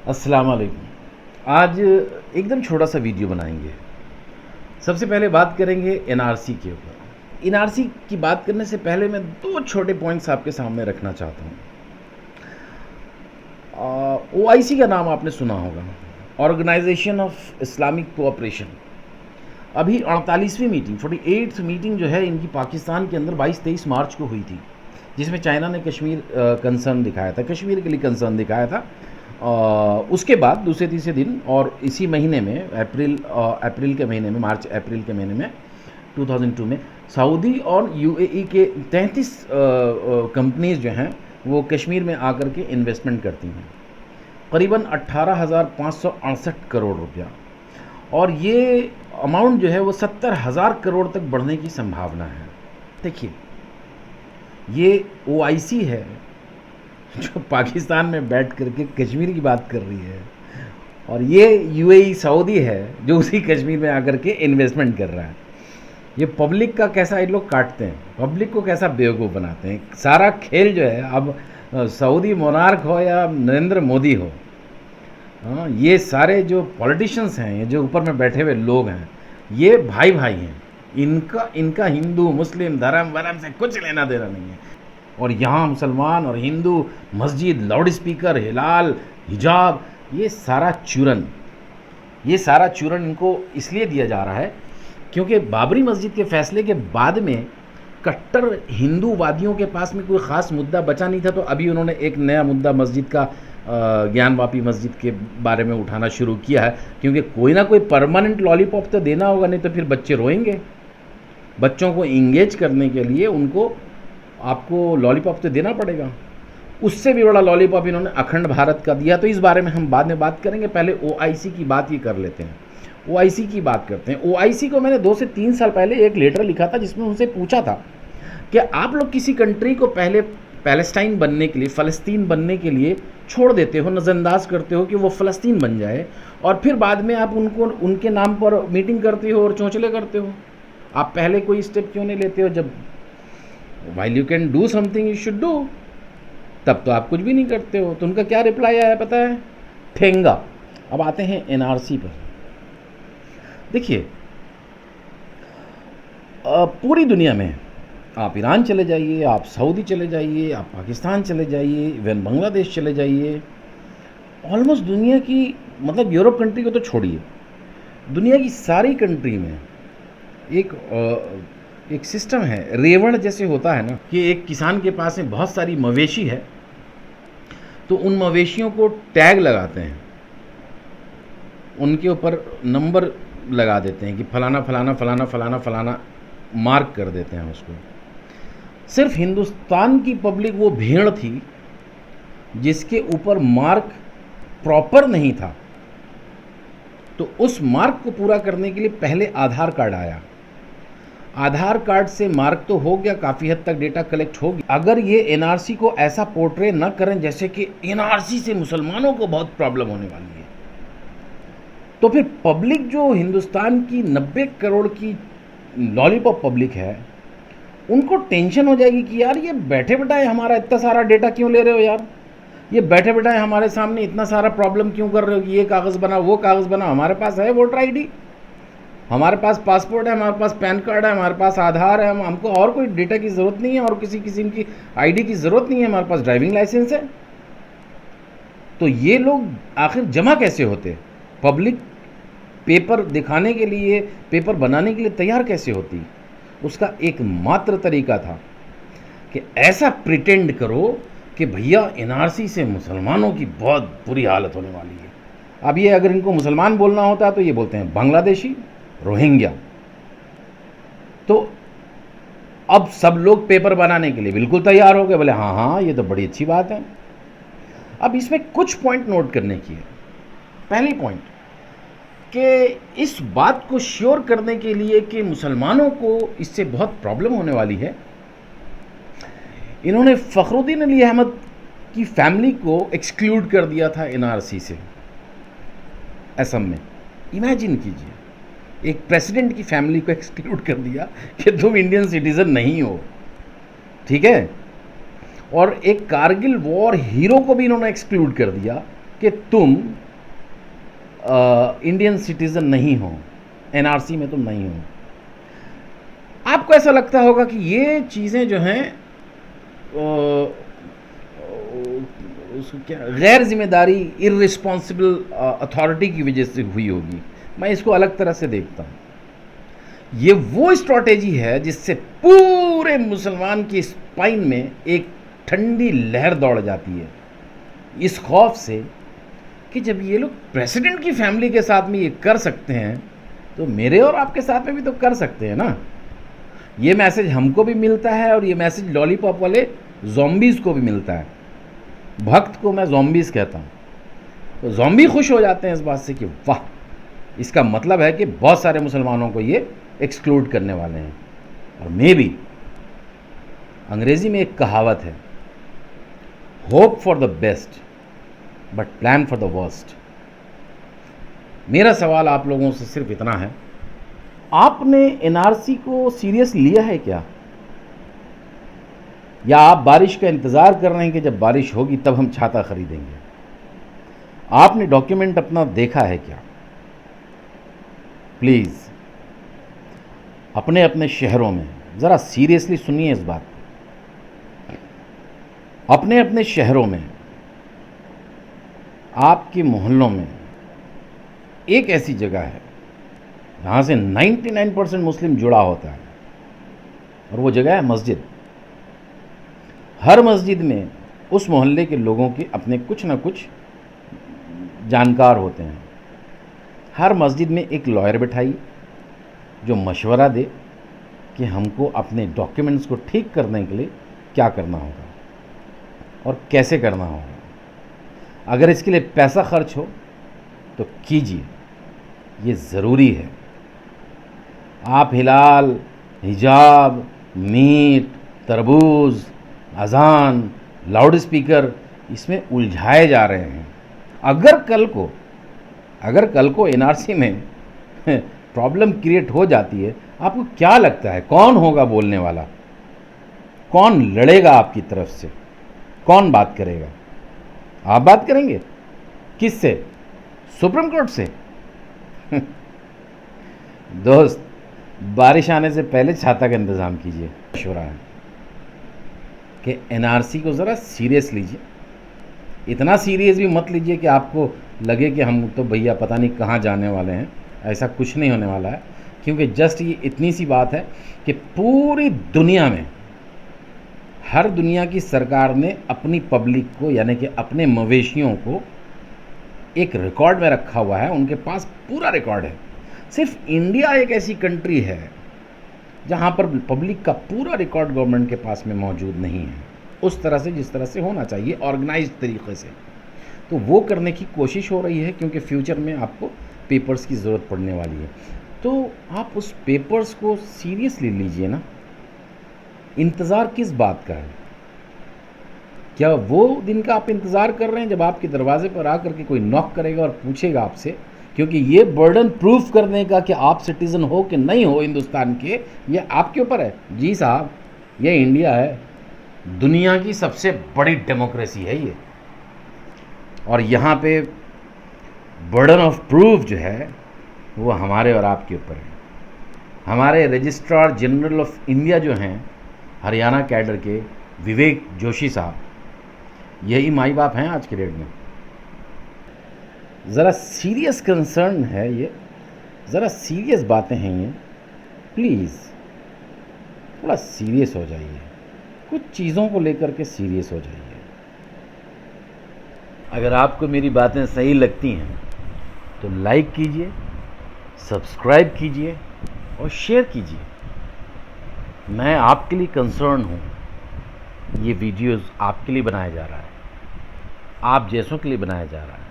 अस्सलाम वालेकुम। आज एकदम छोटा सा वीडियो बनाएंगे। सबसे पहले बात करेंगे एनआरसी के ऊपर। एनआरसी की बात करने से पहले मैं दो छोटे पॉइंट्स आपके सामने रखना चाहता हूँ। ओआईसी का नाम आपने सुना होगा, ऑर्गेनाइजेशन ऑफ इस्लामिक कोऑपरेशन। अभी 48वीं मीटिंग 48th मीटिंग जो है इनकी पाकिस्तान के अंदर 22-23 मार्च को हुई थी, जिसमें चाइना ने कश्मीर कंसर्न दिखाया था, कश्मीर के लिए कंसर्न दिखाया था। उसके बाद दूसरे तीसरे दिन और इसी महीने में अप्रैल के महीने में, मार्च अप्रैल के महीने में 2002 में सऊदी और यूएई के 33 कंपनीज जो हैं वो कश्मीर में आकर के इन्वेस्टमेंट करती हैं, करीबन 18,568 करोड़ रुपया। और ये अमाउंट जो है वो 70,000 करोड़ तक बढ़ने की संभावना है। देखिए, ये ओआईसी है जो पाकिस्तान में बैठ करके कश्मीर की बात कर रही है, और ये यूएई सऊदी है जो उसी कश्मीर में आकर के इन्वेस्टमेंट कर रहा है। ये पब्लिक का कैसा ये लोग काटते हैं, पब्लिक को कैसा बेवकूफ़ बनाते हैं। सारा खेल जो है, अब सऊदी मोनार्क हो या नरेंद्र मोदी हो, हाँ, ये सारे जो पॉलिटिशियंस हैं, ये जो ऊपर में बैठे हुए लोग हैं, ये भाई भाई हैं। इनका हिंदू मुस्लिम धर्म वरम से कुछ लेना देना नहीं है। और यहाँ मुसलमान और हिंदू, मस्जिद, लाउड स्पीकर, हिलाल, हिजाब, ये सारा चूरन इनको इसलिए दिया जा रहा है क्योंकि बाबरी मस्जिद के फैसले के बाद में कट्टर हिंदूवादियों के पास में कोई ख़ास मुद्दा बचा नहीं था, तो अभी उन्होंने एक नया मुद्दा मस्जिद का, ज्ञानवापी मस्जिद के बारे में उठाना शुरू किया है। क्योंकि कोई ना कोई परमानेंट लॉलीपॉप तो देना होगा, नहीं तो फिर बच्चे रोएंगे। बच्चों को इंगेज करने के लिए उनको आपको लॉलीपॉप तो देना पड़ेगा। उससे भी बड़ा लॉलीपॉप इन्होंने अखंड भारत का दिया, तो इस बारे में हम बाद में बात करेंगे। पहले ओआईसी की बात ही कर लेते हैं। ओआईसी की बात करते हैं। ओआईसी को मैंने 2 से 3 साल पहले एक लेटर लिखा था, जिसमें उनसे पूछा था कि आप लोग किसी कंट्री को पहले पैलेस्टाइन बनने के लिए, फ़लस्तीन बनने के लिए छोड़ देते हो, नज़रअंदाज करते हो कि वो फ़लस्तीन बन जाए, और फिर बाद में आप उनको उनके नाम पर मीटिंग करते हो और चौंचले करते हो। आप पहले कोई स्टेप क्यों नहीं लेते हो? जब while you can do something you should do, तब तो आप कुछ भी नहीं करते हो। तो उनका क्या रिप्लाई आया पता है? ठेंगा। अब आते हैं एनआरसी पर। देखिए, पूरी दुनिया में आप ईरान चले जाइए, आप सऊदी चले जाइए, आप पाकिस्तान चले जाइए, इवन बांग्लादेश चले जाइए, ऑलमोस्ट दुनिया की, मतलब यूरोप कंट्री को तो छोड़िए, दुनिया की सारी कंट्री में एक सिस्टम है। रेवण जैसे होता है ना, कि एक किसान के पास में बहुत सारी मवेशी है, तो उन मवेशियों को टैग लगाते हैं, उनके ऊपर नंबर लगा देते हैं कि फलाना फलाना फलाना फलाना फलाना, मार्क कर देते हैं उसको। सिर्फ हिंदुस्तान की पब्लिक वो भेड़ थी जिसके ऊपर मार्क प्रॉपर नहीं था, तो उस मार्क को पूरा करने के लिए पहले आधार कार्ड आया। आधार कार्ड से मार्क तो हो गया, काफ़ी हद तक डेटा कलेक्ट हो गया। अगर ये एनआरसी को ऐसा पोर्ट्रे न करें जैसे कि एनआरसी से मुसलमानों को बहुत प्रॉब्लम होने वाली है, तो फिर पब्लिक जो हिंदुस्तान की 90 करोड़ की लॉलीपॉप पब्लिक है, उनको टेंशन हो जाएगी कि यार ये बैठे बैठाए हमारा इतना सारा डेटा क्यों ले रहे हो यार, ये बैठे बैठाए हमारे सामने इतना सारा प्रॉब्लम क्यों कर रहे हो कि ये कागज़ बना, वो कागज़ बना। हमारे पास है वोटर आईडी, हमारे पास पासपोर्ट है, हमारे पास पैन कार्ड है, हमारे पास आधार है, हमको और कोई डेटा की ज़रूरत नहीं है, और किसी किस्म की आईडी की ज़रूरत नहीं है, हमारे पास ड्राइविंग लाइसेंस है। तो ये लोग आखिर जमा कैसे होते? पब्लिक पेपर दिखाने के लिए, पेपर बनाने के लिए तैयार कैसे होती? उसका एकमात्र तरीका था कि ऐसा प्रिटेंड करो कि भैया एनआरसी से मुसलमानों की बहुत बुरी हालत होने वाली है। अब ये अगर इनको मुसलमान बोलना होता तो ये बोलते हैं बांग्लादेशी, रोहिंग्या। तो अब सब लोग पेपर बनाने के लिए बिल्कुल तैयार हो गए, बोले हाँ हाँ ये तो बड़ी अच्छी बात है। अब इसमें कुछ पॉइंट नोट करने की है। पहली पॉइंट कि इस बात को श्योर करने के लिए कि मुसलमानों को इससे बहुत प्रॉब्लम होने वाली है, इन्होंने फ़खरुद्दीन अली अहमद की फैमिली को एक्सक्लूड कर दिया था एनआरसी से। असम में इमेजिन कीजिए, एक प्रेसिडेंट की फैमिली को एक्सक्लूड कर दिया कि तुम इंडियन सिटीज़न नहीं हो, ठीक है। और एक कारगिल वॉर हीरो को भी इन्होंने एक्सक्लूड कर दिया कि तुम इंडियन सिटीज़न नहीं हो, एनआरसी में तुम नहीं हो। आपको ऐसा लगता होगा कि ये चीज़ें जो हैं उसको क्या गैर जिम्मेदारी, इर्रिस्पॉन्सिबल अथॉरिटी की वजह से हुई होगी। मैं इसको अलग तरह से देखता हूँ। ये वो स्ट्रैटेजी है जिससे पूरे मुसलमान की स्पाइन में एक ठंडी लहर दौड़ जाती है, इस खौफ से कि जब ये लोग प्रेसिडेंट की फैमिली के साथ में ये कर सकते हैं तो मेरे और आपके साथ में भी तो कर सकते हैं ना। ये मैसेज हमको भी मिलता है और ये मैसेज लॉलीपॉप वाले ज़ॉम्बीज़ को भी मिलता है। भक्त को मैं ज़ॉम्बीज़ कहता हूँ। तो ज़ॉम्बी खुश हो जाते हैं इस बात से कि वाह, इसका मतलब है कि बहुत सारे मुसलमानों को ये एक्सक्लूड करने वाले हैं। और मे बी अंग्रेज़ी में एक कहावत है, hope for the best but plan for the worst. मेरा सवाल आप लोगों से सिर्फ इतना है, आपने एनआरसी को सीरियस लिया है क्या? या आप बारिश का इंतज़ार कर रहे हैं कि जब बारिश होगी तब हम छाता खरीदेंगे? आपने डॉक्यूमेंट अपना देखा है क्या? प्लीज़ अपने अपने शहरों में ज़रा सीरियसली सुनिए इस बात को। अपने अपने शहरों में, आपके मोहल्लों में एक ऐसी जगह है जहाँ से 99% मुस्लिम जुड़ा होता है, और वो जगह है मस्जिद। हर मस्जिद में उस मोहल्ले के लोगों के अपने कुछ ना कुछ जानकार होते हैं। हर मस्जिद में एक लॉयर बिठाइए जो मशवरा दे कि हमको अपने डॉक्यूमेंट्स को ठीक करने के लिए क्या करना होगा और कैसे करना होगा। अगर इसके लिए पैसा खर्च हो तो कीजिए, ये ज़रूरी है। आप हिलाल, हिजाब, मीट, तरबूज, अजान, लाउड स्पीकर इसमें उलझाए जा रहे हैं। अगर कल को एनआरसी में प्रॉब्लम क्रिएट हो जाती है, आपको क्या लगता है कौन होगा बोलने वाला? कौन लड़ेगा आपकी तरफ से? कौन बात करेगा? आप बात करेंगे? किससे? सुप्रीम कोर्ट से? दोस्त, बारिश आने से पहले छाता का इंतज़ाम कीजिए। मशवरा है कि एनआरसी को ज़रा सीरियस लीजिए। इतना सीरियस भी मत लीजिए कि आपको लगे कि हम तो भैया पता नहीं कहाँ जाने वाले हैं। ऐसा कुछ नहीं होने वाला है, क्योंकि जस्ट ये इतनी सी बात है कि पूरी दुनिया में हर दुनिया की सरकार ने अपनी पब्लिक को, यानी कि अपने मवेशियों को एक रिकॉर्ड में रखा हुआ है। उनके पास पूरा रिकॉर्ड है। सिर्फ इंडिया एक ऐसी कंट्री है जहाँ पर पब्लिक का पूरा रिकॉर्ड गवर्नमेंट के पास में मौजूद नहीं है, उस तरह से जिस तरह से होना चाहिए, ऑर्गेनाइज्ड तरीके से। तो वो करने की कोशिश हो रही है, क्योंकि फ्यूचर में आपको पेपर्स की ज़रूरत पड़ने वाली है। तो आप उस पेपर्स को सीरियसली लीजिए ना। इंतज़ार किस बात का है? क्या वो दिन का आप इंतज़ार कर रहे हैं जब आपके दरवाजे पर आकर के कोई नॉक करेगा और पूछेगा आपसे? क्योंकि ये बर्डन प्रूफ करने का कि आप सिटीज़न हो कि नहीं हो हिंदुस्तान के, ये आपके ऊपर है। जी साहब, ये इंडिया है, दुनिया की सबसे बड़ी डेमोक्रेसी है ये, और यहाँ पे बर्डन ऑफ प्रूफ जो है वो हमारे और आपके ऊपर है। हमारे रजिस्ट्रार जनरल ऑफ इंडिया जो हैं हरियाणा कैडर के विवेक जोशी साहब, यही माई बाप हैं आज के डेट में। ज़रा सीरियस कंसर्न है ये, ज़रा सीरियस बातें हैं ये। प्लीज़ थोड़ा सीरियस हो जाइए, कुछ चीज़ों को लेकर के सीरियस हो जाइए। अगर आपको मेरी बातें सही लगती हैं तो लाइक कीजिए, सब्सक्राइब कीजिए और शेयर कीजिए। मैं आपके लिए कंसर्न हूँ। ये वीडियोस आपके लिए बनाया जा रहा है, आप जैसों के लिए बनाया जा रहा है।